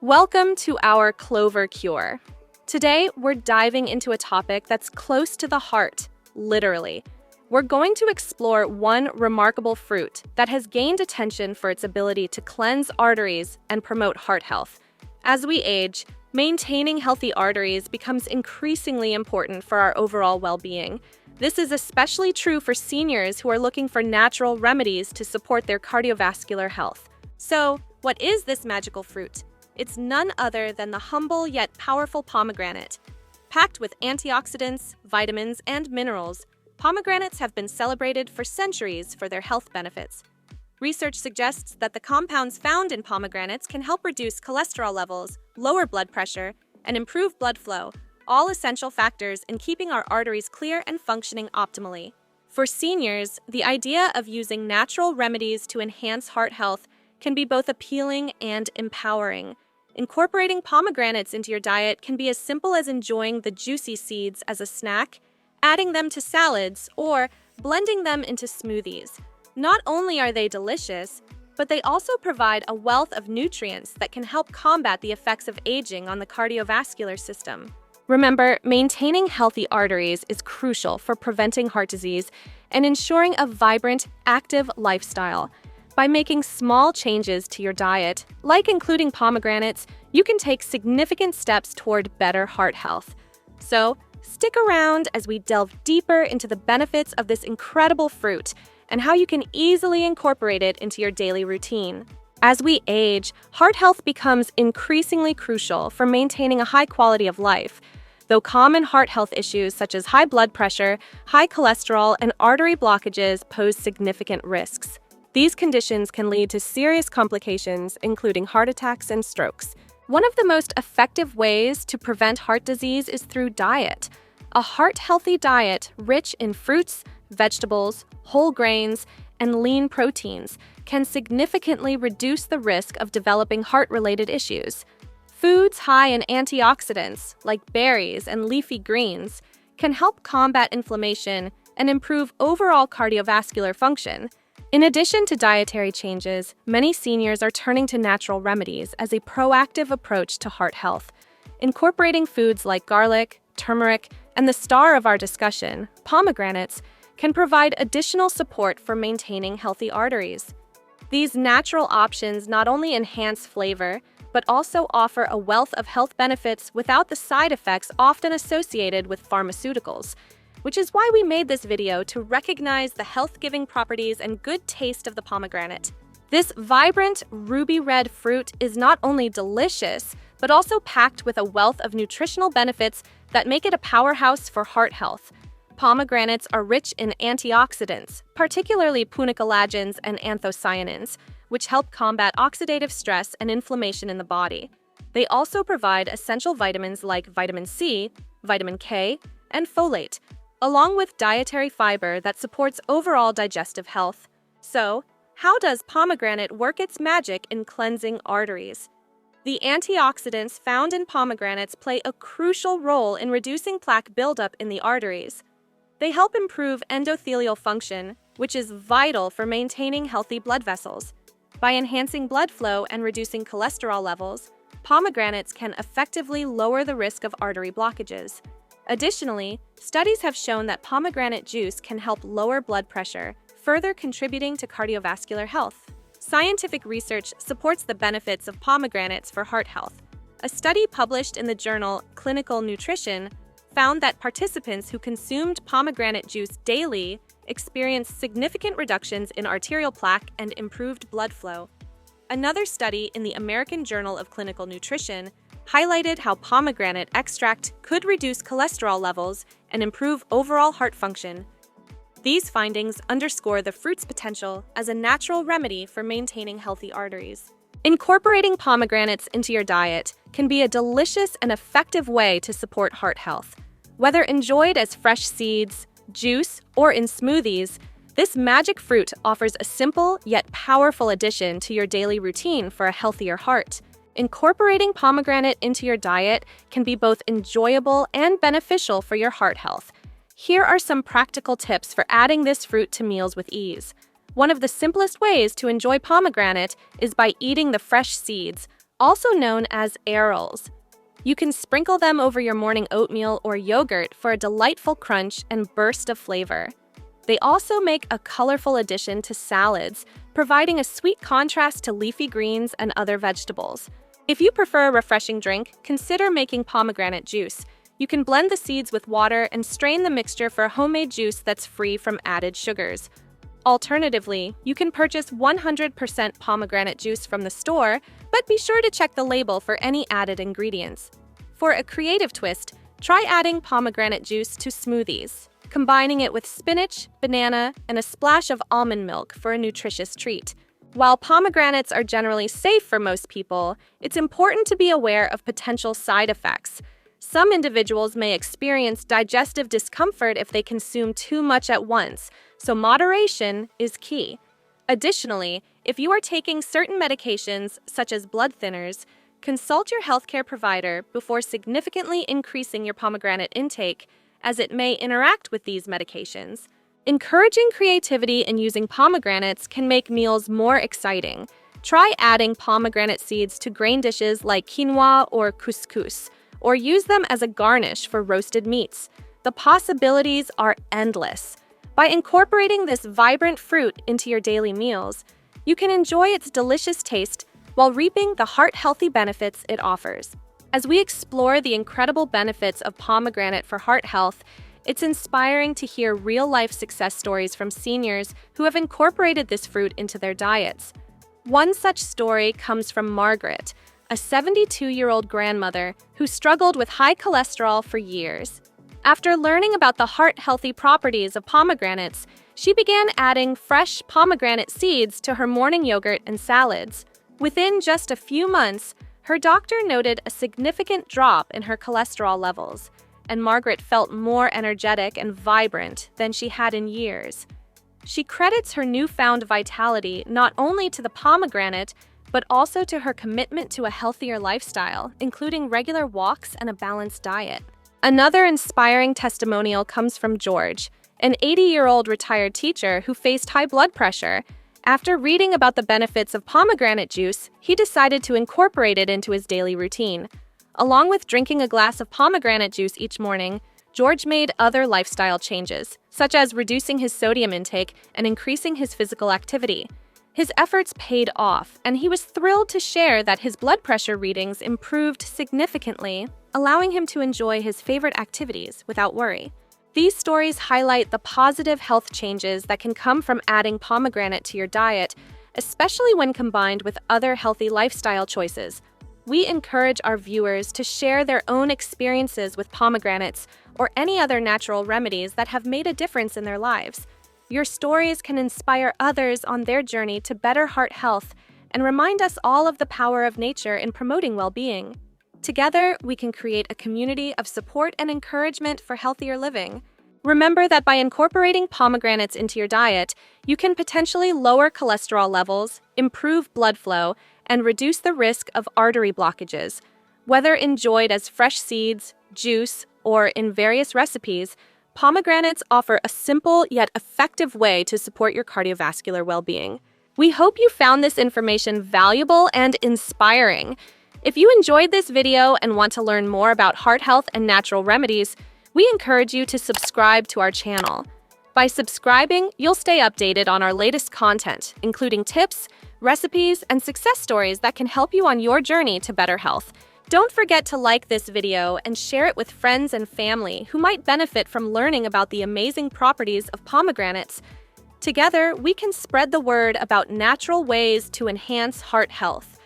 Welcome to our Clover Cure. Today, we're diving into a topic that's close to the heart, literally. We're going to explore one remarkable fruit that has gained attention for its ability to cleanse arteries and promote heart health. As we age, maintaining healthy arteries becomes increasingly important for our overall well-being. This is especially true for seniors who are looking for natural remedies to support their cardiovascular health. So, what is this magical fruit? It's none other than the humble yet powerful pomegranate. Packed with antioxidants, vitamins, and minerals, pomegranates have been celebrated for centuries for their health benefits. Research suggests that the compounds found in pomegranates can help reduce cholesterol levels, lower blood pressure, and improve blood flow, all essential factors in keeping our arteries clear and functioning optimally. For seniors, the idea of using natural remedies to enhance heart health can be both appealing and empowering. Incorporating pomegranates into your diet can be as simple as enjoying the juicy seeds as a snack, adding them to salads, or blending them into smoothies. Not only are they delicious, but they also provide a wealth of nutrients that can help combat the effects of aging on the cardiovascular system. Remember, maintaining healthy arteries is crucial for preventing heart disease and ensuring a vibrant, active lifestyle. By making small changes to your diet, like including pomegranates, you can take significant steps toward better heart health. So, stick around as we delve deeper into the benefits of this incredible fruit and how you can easily incorporate it into your daily routine. As we age, heart health becomes increasingly crucial for maintaining a high quality of life. Though common heart health issues such as high blood pressure, high cholesterol, and artery blockages pose significant risks. These conditions can lead to serious complications, including heart attacks and strokes. One of the most effective ways to prevent heart disease is through diet. A heart-healthy diet rich in fruits, vegetables, whole grains, and lean proteins can significantly reduce the risk of developing heart-related issues. Foods high in antioxidants, like berries and leafy greens, can help combat inflammation and improve overall cardiovascular function. In addition to dietary changes, many seniors are turning to natural remedies as a proactive approach to heart health. Incorporating foods like garlic, turmeric, and the star of our discussion, pomegranates, can provide additional support for maintaining healthy arteries. These natural options not only enhance flavor, but also offer a wealth of health benefits without the side effects often associated with pharmaceuticals. Which is why we made this video to recognize the health-giving properties and good taste of the pomegranate. This vibrant, ruby-red fruit is not only delicious, but also packed with a wealth of nutritional benefits that make it a powerhouse for heart health. Pomegranates are rich in antioxidants, particularly punicolagens and anthocyanins, which help combat oxidative stress and inflammation in the body. They also provide essential vitamins like vitamin C, vitamin K, and folate, along with dietary fiber that supports overall digestive health. So, how does pomegranate work its magic in cleansing arteries? The antioxidants found in pomegranates play a crucial role in reducing plaque buildup in the arteries. They help improve endothelial function, which is vital for maintaining healthy blood vessels. By enhancing blood flow and reducing cholesterol levels, pomegranates can effectively lower the risk of artery blockages. Additionally, studies have shown that pomegranate juice can help lower blood pressure, further contributing to cardiovascular health. Scientific research supports the benefits of pomegranates for heart health. A study published in the journal Clinical Nutrition found that participants who consumed pomegranate juice daily experienced significant reductions in arterial plaque and improved blood flow. Another study in the American Journal of Clinical Nutrition highlighted how pomegranate extract could reduce cholesterol levels and improve overall heart function. These findings underscore the fruit's potential as a natural remedy for maintaining healthy arteries. Incorporating pomegranates into your diet can be a delicious and effective way to support heart health. Whether enjoyed as fresh seeds, juice, or in smoothies, this magic fruit offers a simple yet powerful addition to your daily routine for a healthier heart. Incorporating pomegranate into your diet can be both enjoyable and beneficial for your heart health. Here are some practical tips for adding this fruit to meals with ease. One of the simplest ways to enjoy pomegranate is by eating the fresh seeds, also known as arils. You can sprinkle them over your morning oatmeal or yogurt for a delightful crunch and burst of flavor. They also make a colorful addition to salads, providing a sweet contrast to leafy greens and other vegetables. If you prefer a refreshing drink, consider making pomegranate juice. You can blend the seeds with water and strain the mixture for a homemade juice that's free from added sugars. Alternatively, you can purchase 100% pomegranate juice from the store, but be sure to check the label for any added ingredients. For a creative twist, try adding pomegranate juice to smoothies, combining it with spinach, banana, and a splash of almond milk for a nutritious treat. While pomegranates are generally safe for most people, it's important to be aware of potential side effects. Some individuals may experience digestive discomfort if they consume too much at once, so moderation is key. Additionally, if you are taking certain medications, such as blood thinners, consult your healthcare provider before significantly increasing your pomegranate intake, as it may interact with these medications. Encouraging creativity in using pomegranates can make meals more exciting. Try adding pomegranate seeds to grain dishes like quinoa or couscous, or use them as a garnish for roasted meats. The possibilities are endless. By incorporating this vibrant fruit into your daily meals, you can enjoy its delicious taste while reaping the heart-healthy benefits it offers. As we explore the incredible benefits of pomegranate for heart health, it's inspiring to hear real-life success stories from seniors who have incorporated this fruit into their diets. One such story comes from Margaret, a 72-year-old grandmother who struggled with high cholesterol for years. After learning about the heart-healthy properties of pomegranates, she began adding fresh pomegranate seeds to her morning yogurt and salads. Within just a few months, her doctor noted a significant drop in her cholesterol levels, and Margaret felt more energetic and vibrant than she had in years. She credits her newfound vitality not only to the pomegranate, but also to her commitment to a healthier lifestyle, including regular walks and a balanced diet. Another inspiring testimonial comes from George, an 80-year-old retired teacher who faced high blood pressure. After reading about the benefits of pomegranate juice, he decided to incorporate it into his daily routine. Along with drinking a glass of pomegranate juice each morning, George made other lifestyle changes, such as reducing his sodium intake and increasing his physical activity. His efforts paid off, and he was thrilled to share that his blood pressure readings improved significantly, allowing him to enjoy his favorite activities without worry. These stories highlight the positive health changes that can come from adding pomegranate to your diet, especially when combined with other healthy lifestyle choices. We encourage our viewers to share their own experiences with pomegranates or any other natural remedies that have made a difference in their lives. Your stories can inspire others on their journey to better heart health and remind us all of the power of nature in promoting well-being. Together, we can create a community of support and encouragement for healthier living. Remember that by incorporating pomegranates into your diet, you can potentially lower cholesterol levels, improve blood flow, and reduce the risk of artery blockages. Whether enjoyed as fresh seeds, juice, or in various recipes, pomegranates offer a simple yet effective way to support your cardiovascular well-being. We hope you found this information valuable and inspiring. If you enjoyed this video and want to learn more about heart health and natural remedies, we encourage you to subscribe to our channel. By subscribing, you'll stay updated on our latest content, including tips, recipes, and success stories that can help you on your journey to better health. Don't forget to like this video and share it with friends and family who might benefit from learning about the amazing properties of pomegranates. Together, we can spread the word about natural ways to enhance heart health.